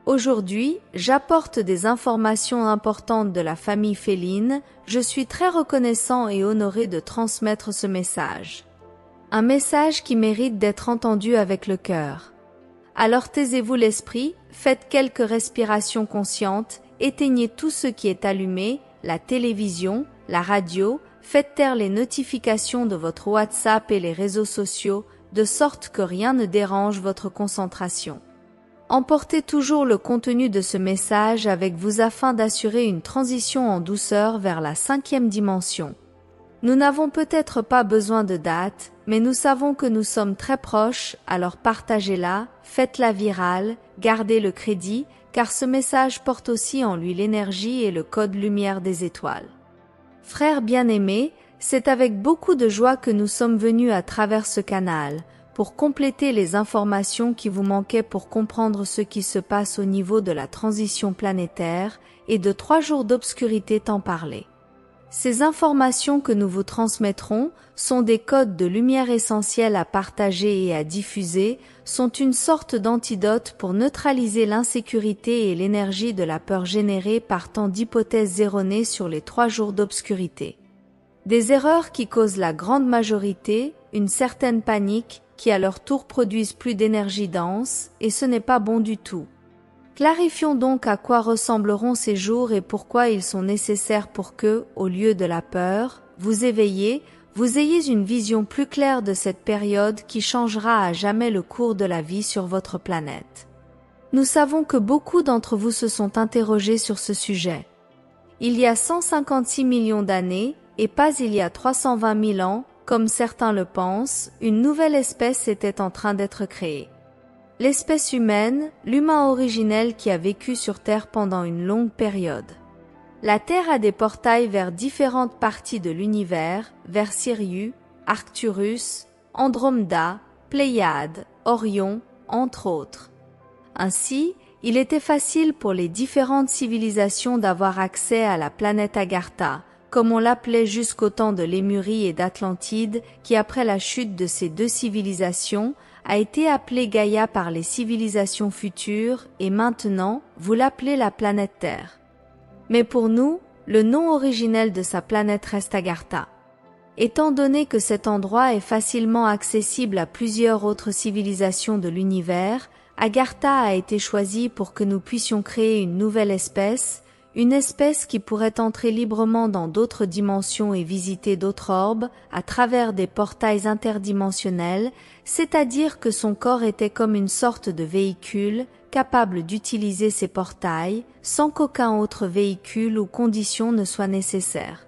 Aujourd'hui, j'apporte des informations importantes de la famille féline. Je suis très reconnaissant et honoré de transmettre ce message. Un message qui mérite d'être entendu avec le cœur. Alors taisez-vous l'esprit, faites quelques respirations conscientes, éteignez tout ce qui est allumé, la télévision, la radio, faites taire les notifications de votre WhatsApp et les réseaux sociaux, de sorte que rien ne dérange votre concentration. Emportez toujours le contenu de ce message avec vous afin d'assurer une transition en douceur vers la 5e dimension. Nous n'avons peut-être pas besoin de date, mais nous savons que nous sommes très proches, alors partagez-la, faites-la virale, gardez le crédit, car ce message porte aussi en lui l'énergie et le code lumière des étoiles. Frères bien-aimés, c'est avec beaucoup de joie que nous sommes venus à travers ce canal, pour compléter les informations qui vous manquaient pour comprendre ce qui se passe au niveau de la transition planétaire et de 3 jours d'obscurité tant parlé. Ces informations que nous vous transmettrons sont des codes de lumière essentiels à partager et à diffuser, sont une sorte d'antidote pour neutraliser l'insécurité et l'énergie de la peur générée par tant d'hypothèses erronées sur les 3 jours d'obscurité. Des erreurs qui causent la grande majorité, une certaine panique, qui à leur tour produisent plus d'énergie dense, et ce n'est pas bon du tout. Clarifions donc à quoi ressembleront ces jours et pourquoi ils sont nécessaires pour que, au lieu de la peur, vous ayez une vision plus claire de cette période qui changera à jamais le cours de la vie sur votre planète. Nous savons que beaucoup d'entre vous se sont interrogés sur ce sujet. Il y a 156 millions d'années, et pas il y a 320 000 ans, comme certains le pensent, une nouvelle espèce était en train d'être créée. L'espèce humaine, l'humain originel qui a vécu sur Terre pendant une longue période. La Terre a des portails vers différentes parties de l'univers, vers Sirius, Arcturus, Andromeda, Pléiades, Orion, entre autres. Ainsi, il était facile pour les différentes civilisations d'avoir accès à la planète Agartha, comme on l'appelait jusqu'au temps de Lémurie et d'Atlantide, qui après la chute de ces 2 civilisations, a été appelée Gaïa par les civilisations futures, et maintenant, vous l'appelez la planète Terre. Mais pour nous, le nom originel de sa planète reste Agartha. Étant donné que cet endroit est facilement accessible à plusieurs autres civilisations de l'univers, Agartha a été choisi pour que nous puissions créer une nouvelle espèce, une espèce qui pourrait entrer librement dans d'autres dimensions et visiter d'autres orbes à travers des portails interdimensionnels, c'est-à-dire que son corps était comme une sorte de véhicule capable d'utiliser ces portails sans qu'aucun autre véhicule ou condition ne soit nécessaire.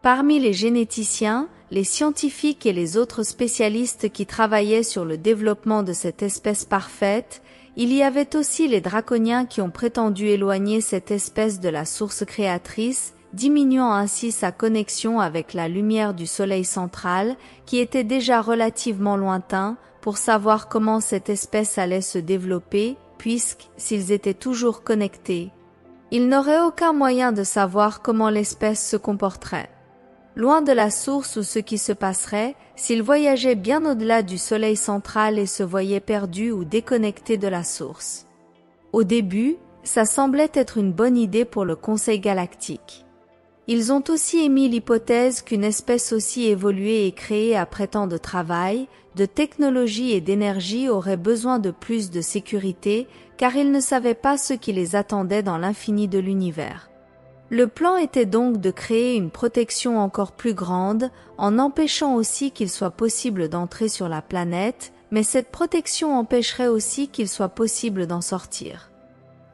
Parmi les généticiens, les scientifiques et les autres spécialistes qui travaillaient sur le développement de cette espèce parfaite, il y avait aussi les draconiens qui ont prétendu éloigner cette espèce de la source créatrice, diminuant ainsi sa connexion avec la lumière du soleil central, qui était déjà relativement lointain, pour savoir comment cette espèce allait se développer, puisque, s'ils étaient toujours connectés, ils n'auraient aucun moyen de savoir comment l'espèce se comporterait. Loin de la source ou ce qui se passerait, s'ils voyageaient bien au-delà du soleil central et se voyaient perdus ou déconnectés de la source. Au début, ça semblait être une bonne idée pour le Conseil galactique. Ils ont aussi émis l'hypothèse qu'une espèce aussi évoluée et créée après tant de travail, de technologie et d'énergie aurait besoin de plus de sécurité, car ils ne savaient pas ce qui les attendait dans l'infini de l'univers. Le plan était donc de créer une protection encore plus grande, en empêchant aussi qu'il soit possible d'entrer sur la planète, mais cette protection empêcherait aussi qu'il soit possible d'en sortir.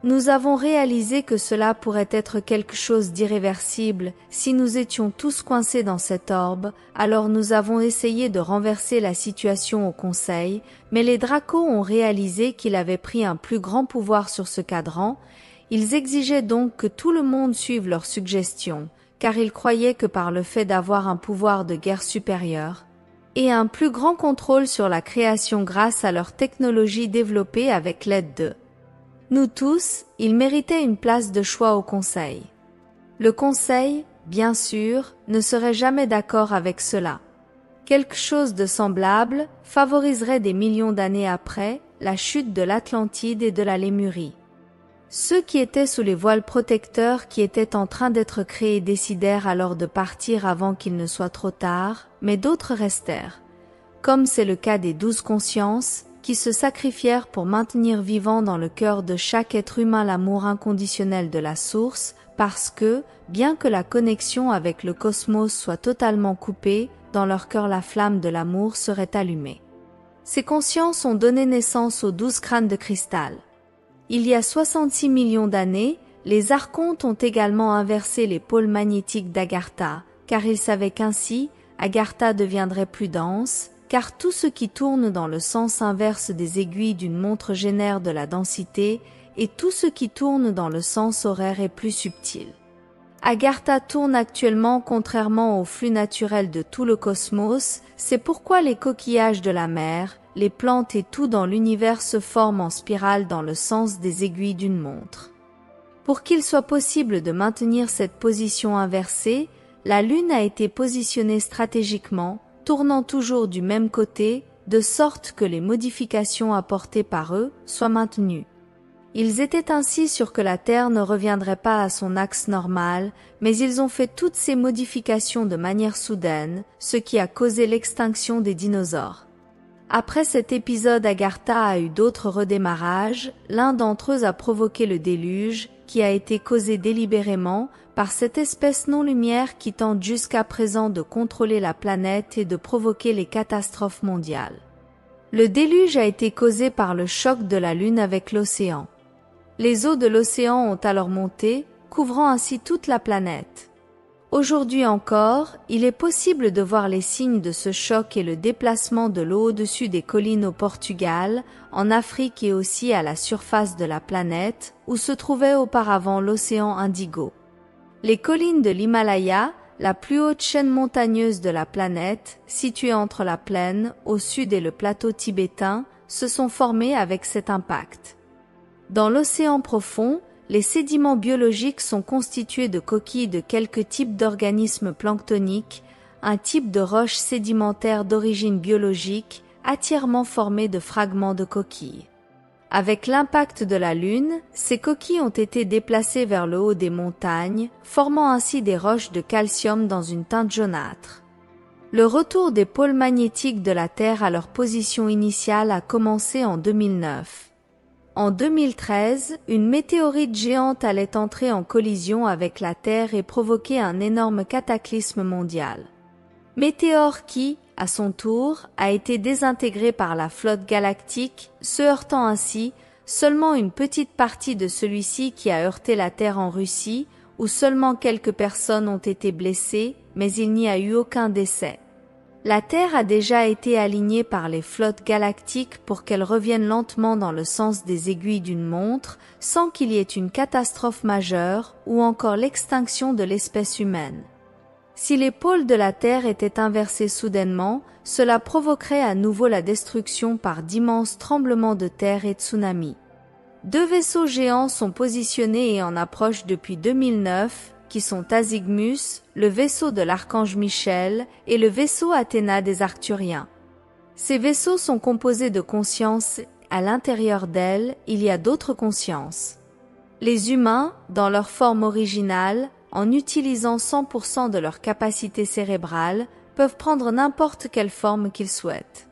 Nous avons réalisé que cela pourrait être quelque chose d'irréversible si nous étions tous coincés dans cette orbe, alors nous avons essayé de renverser la situation au Conseil, mais les Dracos ont réalisé qu'il avait pris un plus grand pouvoir sur ce cadran. Ils exigeaient donc que tout le monde suive leurs suggestions, car ils croyaient que par le fait d'avoir un pouvoir de guerre supérieur et un plus grand contrôle sur la création grâce à leur technologie développée avec l'aide de Nous tous, il méritait une place de choix au Conseil. Le Conseil, bien sûr, ne serait jamais d'accord avec cela. Quelque chose de semblable favoriserait des millions d'années après la chute de l'Atlantide et de la Lémurie. Ceux qui étaient sous les voiles protecteurs qui étaient en train d'être créés décidèrent alors de partir avant qu'il ne soit trop tard, mais d'autres restèrent, comme c'est le cas des 12 consciences, qui se sacrifièrent pour maintenir vivant dans le cœur de chaque être humain l'amour inconditionnel de la source, parce que, bien que la connexion avec le cosmos soit totalement coupée, dans leur cœur la flamme de l'amour serait allumée. Ces consciences ont donné naissance aux 12 crânes de cristal. Il y a 66 millions d'années, les archontes ont également inversé les pôles magnétiques d'Agartha, car ils savaient qu'ainsi, Agartha deviendrait plus dense, car tout ce qui tourne dans le sens inverse des aiguilles d'une montre génère de la densité, et tout ce qui tourne dans le sens horaire est plus subtil. Agartha tourne actuellement contrairement au flux naturel de tout le cosmos, c'est pourquoi les coquillages de la mer, les plantes et tout dans l'univers se forment en spirale dans le sens des aiguilles d'une montre. Pour qu'il soit possible de maintenir cette position inversée, la Lune a été positionnée stratégiquement, tournant toujours du même côté, de sorte que les modifications apportées par eux soient maintenues. Ils étaient ainsi sûrs que la Terre ne reviendrait pas à son axe normal, mais ils ont fait toutes ces modifications de manière soudaine, ce qui a causé l'extinction des dinosaures. Après cet épisode, Agartha a eu d'autres redémarrages, l'un d'entre eux a provoqué le déluge, qui a été causé délibérément par cette espèce non-lumière qui tente jusqu'à présent de contrôler la planète et de provoquer les catastrophes mondiales. Le déluge a été causé par le choc de la Lune avec l'océan. Les eaux de l'océan ont alors monté, couvrant ainsi toute la planète. Aujourd'hui encore, il est possible de voir les signes de ce choc et le déplacement de l'eau au-dessus des collines au Portugal, en Afrique et aussi à la surface de la planète, où se trouvait auparavant l'océan Indigo. Les collines de l'Himalaya, la plus haute chaîne montagneuse de la planète, située entre la plaine, au sud et le plateau tibétain, se sont formées avec cet impact. Dans l'océan profond, les sédiments biologiques sont constitués de coquilles de quelques types d'organismes planctoniques, un type de roche sédimentaire d'origine biologique, entièrement formée de fragments de coquilles. Avec l'impact de la Lune, ces coquilles ont été déplacées vers le haut des montagnes, formant ainsi des roches de calcium dans une teinte jaunâtre. Le retour des pôles magnétiques de la Terre à leur position initiale a commencé en 2009. En 2013, une météorite géante allait entrer en collision avec la Terre et provoquer un énorme cataclysme mondial. Météore qui, à son tour, a été désintégré par la flotte galactique, se heurtant ainsi seulement une petite partie de celui-ci qui a heurté la Terre en Russie, où seulement quelques personnes ont été blessées, mais il n'y a eu aucun décès. La Terre a déjà été alignée par les flottes galactiques pour qu'elle revienne lentement dans le sens des aiguilles d'une montre, sans qu'il y ait une catastrophe majeure ou encore l'extinction de l'espèce humaine. Si les pôles de la Terre étaient inversés soudainement, cela provoquerait à nouveau la destruction par d'immenses tremblements de terre et tsunamis. 2 vaisseaux géants sont positionnés et en approche depuis 2009, qui sont Asigmus, le vaisseau de l'archange Michel, et le vaisseau Athéna des Arcturiens. Ces vaisseaux sont composés de consciences, à l'intérieur d'elles, il y a d'autres consciences. Les humains, dans leur forme originale, en utilisant 100% de leur capacité cérébrale, peuvent prendre n'importe quelle forme qu'ils souhaitent.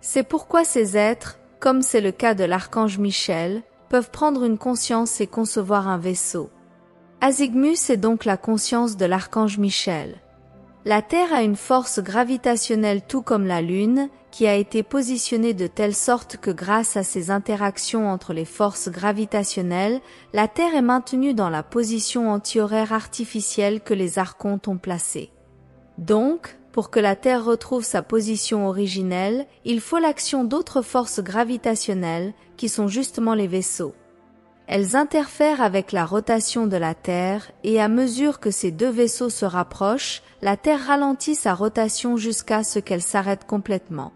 C'est pourquoi ces êtres, comme c'est le cas de l'archange Michel, peuvent prendre une conscience et concevoir un vaisseau. Asigmus est donc la conscience de l'archange Michel. La Terre a une force gravitationnelle tout comme la Lune, qui a été positionnée de telle sorte que grâce à ces interactions entre les forces gravitationnelles, la Terre est maintenue dans la position anti-horaire artificielle que les archontes ont placée. Donc, pour que la Terre retrouve sa position originelle, il faut l'action d'autres forces gravitationnelles, qui sont justement les vaisseaux. Elles interfèrent avec la rotation de la Terre et à mesure que ces 2 vaisseaux se rapprochent, la Terre ralentit sa rotation jusqu'à ce qu'elle s'arrête complètement.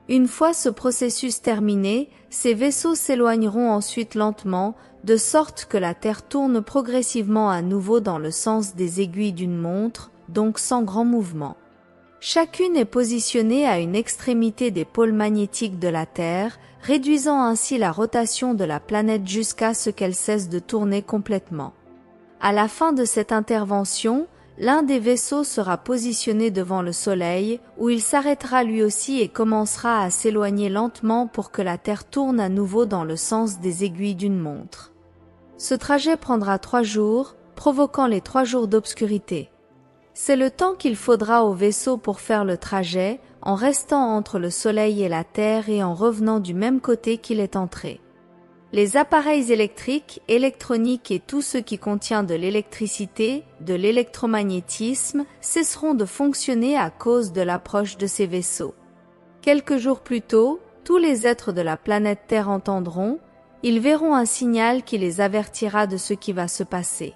Une fois ce processus terminé, ces vaisseaux s'éloigneront ensuite lentement, de sorte que la Terre tourne progressivement à nouveau dans le sens des aiguilles d'une montre, donc sans grand mouvement. Chacune est positionnée à une extrémité des pôles magnétiques de la Terre, réduisant ainsi la rotation de la planète jusqu'à ce qu'elle cesse de tourner complètement. À la fin de cette intervention, l'un des vaisseaux sera positionné devant le Soleil, où il s'arrêtera lui aussi et commencera à s'éloigner lentement pour que la Terre tourne à nouveau dans le sens des aiguilles d'une montre. Ce trajet prendra 3 jours, provoquant les 3 jours d'obscurité. C'est le temps qu'il faudra au vaisseau pour faire le trajet, en restant entre le Soleil et la Terre et en revenant du même côté qu'il est entré. Les appareils électriques, électroniques et tout ce qui contient de l'électricité, de l'électromagnétisme, cesseront de fonctionner à cause de l'approche de ces vaisseaux. Quelques jours plus tôt, tous les êtres de la planète Terre entendront, ils verront un signal qui les avertira de ce qui va se passer.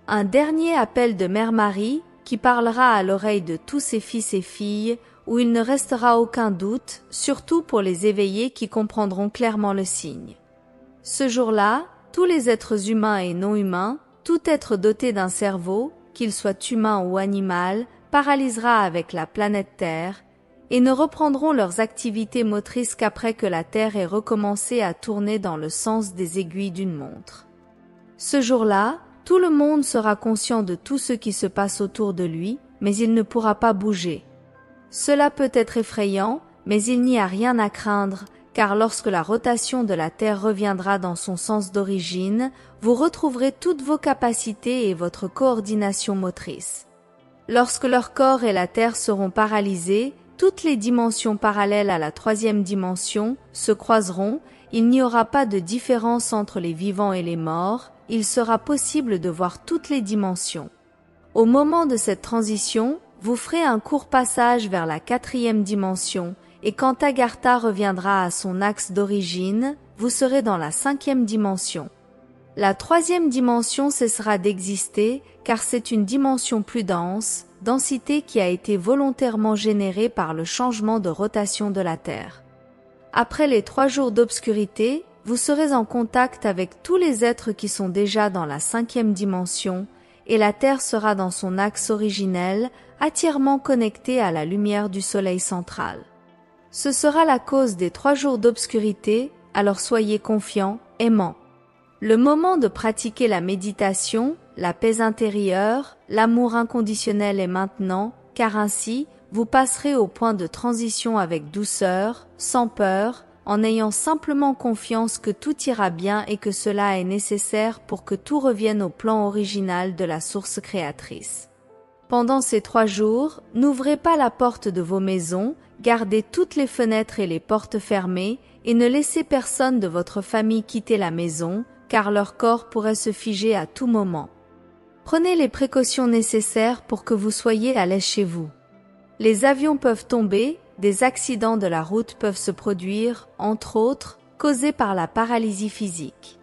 Un dernier appel de Mère Marie, qui parlera à l'oreille de tous ses fils et filles, où il ne restera aucun doute, surtout pour les éveillés qui comprendront clairement le signe. Ce jour-là, tous les êtres humains et non humains, tout être doté d'un cerveau, qu'il soit humain ou animal, paralysera avec la planète Terre, et ne reprendront leurs activités motrices qu'après que la Terre ait recommencé à tourner dans le sens des aiguilles d'une montre. Ce jour-là, tout le monde sera conscient de tout ce qui se passe autour de lui, mais il ne pourra pas bouger. Cela peut être effrayant, mais il n'y a rien à craindre, car lorsque la rotation de la Terre reviendra dans son sens d'origine, vous retrouverez toutes vos capacités et votre coordination motrice. Lorsque leur corps et la Terre seront paralysés, toutes les dimensions parallèles à la 3e dimension se croiseront, il n'y aura pas de différence entre les vivants et les morts, il sera possible de voir toutes les dimensions. Au moment de cette transition, vous ferez un court passage vers la 4e dimension, et quand Agartha reviendra à son axe d'origine, vous serez dans la 5e dimension. La 3e dimension cessera d'exister, car c'est une dimension plus dense, densité qui a été volontairement générée par le changement de rotation de la Terre. Après les 3 jours d'obscurité, vous serez en contact avec tous les êtres qui sont déjà dans la 5e dimension, et la Terre sera dans son axe originel, entièrement connectée à la lumière du Soleil central. Ce sera la cause des 3 jours d'obscurité, alors soyez confiants, aimants. Le moment de pratiquer la méditation, la paix intérieure, l'amour inconditionnel est maintenant, car ainsi, vous passerez au point de transition avec douceur, sans peur, en ayant simplement confiance que tout ira bien et que cela est nécessaire pour que tout revienne au plan original de la source créatrice. Pendant ces 3 jours, n'ouvrez pas la porte de vos maisons, gardez toutes les fenêtres et les portes fermées et ne laissez personne de votre famille quitter la maison, car leur corps pourrait se figer à tout moment. Prenez les précautions nécessaires pour que vous soyez à l'aise chez vous. Les avions peuvent tomber, des accidents de la route peuvent se produire, entre autres, causés par la paralysie physique.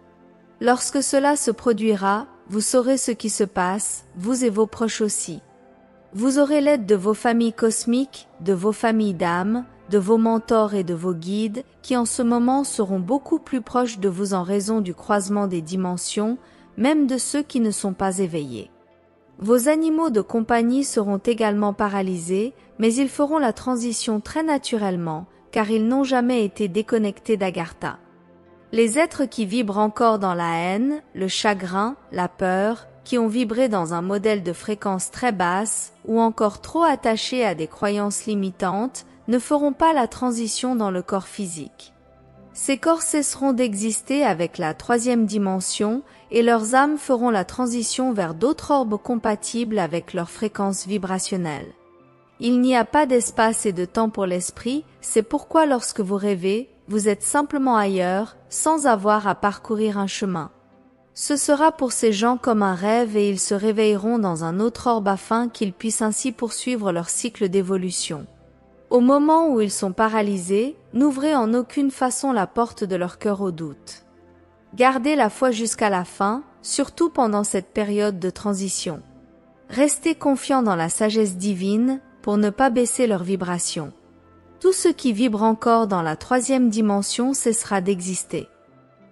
Lorsque cela se produira, vous saurez ce qui se passe, vous et vos proches aussi. Vous aurez l'aide de vos familles cosmiques, de vos familles d'âmes, de vos mentors et de vos guides, qui en ce moment seront beaucoup plus proches de vous en raison du croisement des dimensions, même de ceux qui ne sont pas éveillés. Vos animaux de compagnie seront également paralysés, mais ils feront la transition très naturellement, car ils n'ont jamais été déconnectés d'Agartha. Les êtres qui vibrent encore dans la haine, le chagrin, la peur, qui ont vibré dans un modèle de fréquence très basse, ou encore trop attachés à des croyances limitantes, ne feront pas la transition dans le corps physique. Ces corps cesseront d'exister avec la 3e dimension et leurs âmes feront la transition vers d'autres orbes compatibles avec leur fréquence vibrationnelle. Il n'y a pas d'espace et de temps pour l'esprit, c'est pourquoi lorsque vous rêvez, vous êtes simplement ailleurs, sans avoir à parcourir un chemin. Ce sera pour ces gens comme un rêve et ils se réveilleront dans un autre orbe afin qu'ils puissent ainsi poursuivre leur cycle d'évolution. Au moment où ils sont paralysés, n'ouvrez en aucune façon la porte de leur cœur au doute. Gardez la foi jusqu'à la fin, surtout pendant cette période de transition. Restez confiants dans la sagesse divine pour ne pas baisser leur vibration. Tout ce qui vibre encore dans la troisième dimension cessera d'exister.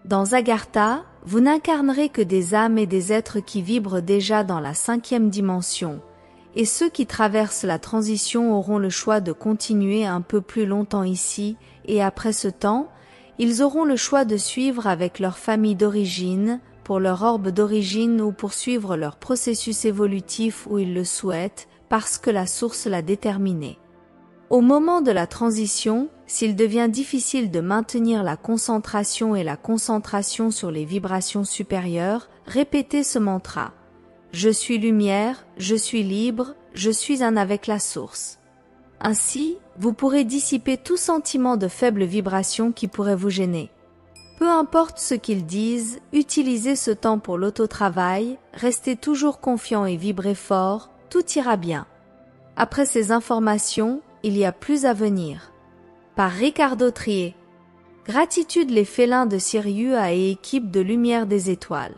Dans Agartha, vous n'incarnerez que des âmes et des êtres qui vibrent déjà dans la cinquième dimension, et ceux qui traversent la transition auront le choix de continuer un peu plus longtemps ici, et après ce temps, ils auront le choix de suivre avec leur famille d'origine, pour leur orbe d'origine ou poursuivre leur processus évolutif où ils le souhaitent, parce que la source l'a déterminé. Au moment de la transition, s'il devient difficile de maintenir la concentration et la concentration sur les vibrations supérieures, répétez ce mantra. Je suis lumière, je suis libre, je suis un avec la source. Ainsi, vous pourrez dissiper tout sentiment de faible vibration qui pourrait vous gêner. Peu importe ce qu'ils disent, utilisez ce temps pour l'auto-travail, restez toujours confiant et vibrez fort, tout ira bien. Après ces informations, il y a plus à venir. Par Ricardo Trier. Gratitude les félins de Sirius et équipe de Lumière des Étoiles.